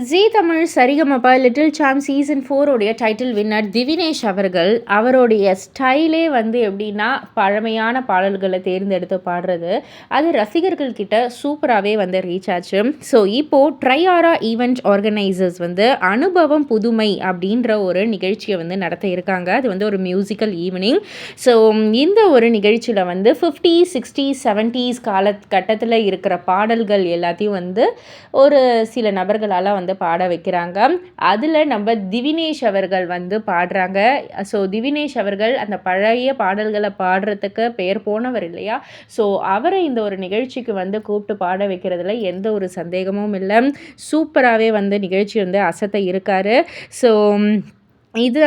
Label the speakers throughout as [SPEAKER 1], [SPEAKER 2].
[SPEAKER 1] ஜீ Tamil Sarigamapa little champs season 4 உடைய title winner Divinesh அவர்கள் அவருடைய ஸ்டைலே வந்து எப்படின்னா பழமையான பாடல்களை தேர்ந்தெடுத்து பாடுறது அது ரசிகர்கள் கிட்ட சூப்பராகவே வந்து ரீச் ஆச்சு. ஸோ இப்போது ட்ரையாரா ஈவெண்ட் ஆர்கனைசர்ஸ் வந்து அனுபவம் புதுமை அப்படின்ற ஒரு நிகழ்ச்சியை வந்து நடத்த இருக்காங்க. அது வந்து ஒரு மியூசிக்கல் ஈவினிங். ஸோ இந்த ஒரு நிகழ்ச்சியில் வந்து 50s 60s 70s காலகட்டத்தில் இருக்கிற பாடல்கள் எல்லாத்தையும் வந்து ஒரு சில நபர்களால் வந்து பாட வைக்கிறாங்க. அதில் நம்ம திவினேஷ் அவர்கள் வந்து பாடுறாங்க. ஸோ திவினேஷ் அவர்கள் அந்த பழைய பாடல்களை பாடுறதுக்கு பெயர் போனவர் இல்லையா? ஸோ அவரை இந்த ஒரு நிகழ்ச்சிக்கு வந்து கூப்பிட்டு பாட வைக்கிறதுல எந்த ஒரு சந்தேகமும் இல்லை. சூப்பராகவே வந்து நிகழ்ச்சி வந்து அசத்த இருக்காரு. ஸோ இது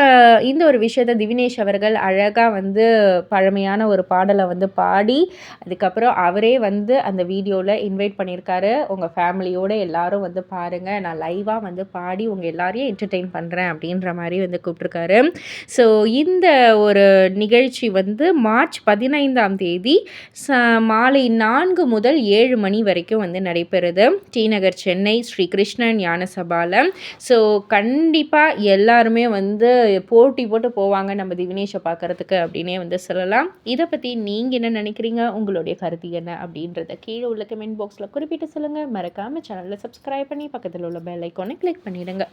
[SPEAKER 1] இந்த ஒரு விஷயத்த திவினேஷ் அவர்கள் அழகாக வந்து பழமையான ஒரு பாடலை வந்து பாடி அதுக்கப்புறம் அவரே வந்து அந்த வீடியோவில் இன்வைட் பண்ணியிருக்காரு. உங்கள் ஃபேமிலியோடு எல்லாரும் வந்து பாருங்கள், நான் லைவாக வந்து பாடி உங்கள் எல்லாரையும் என்டர்டெயின் பண்ணுறேன் அப்படின்ற மாதிரி வந்து கூப்பிட்ருக்காரு. ஸோ இந்த ஒரு நிகழ்ச்சி வந்து மார்ச் 15ஆம் தேதி மாலை 4 முதல் 7 மணி வரைக்கும் வந்து நடைபெறுது. டி நகர் சென்னை ஸ்ரீ கிருஷ்ணன் ஞான சபாவில். ஸோ கண்டிப்பாக எல்லாருமே வந்து போட்டி போட்டு போவாங்க நம்ம திவினேஷை பார்க்குறதுக்கு அப்படின்னே வந்து சொல்லலாம். இதை பற்றி நீங்கள் என்ன நினைக்கிறீங்க? உங்களுடைய கருத்து என்ன அப்படின்றத கீழே உள்ள கமெண்ட் பாக்ஸில் குறிப்பிட்டு சொல்லுங்கள். மறக்காமல் சேனலில் சப்ஸ்கிரைப் பண்ணி பக்கத்தில் உள்ள பெல் ஐக்கானை கிளிக் பண்ணிவிடுங்க.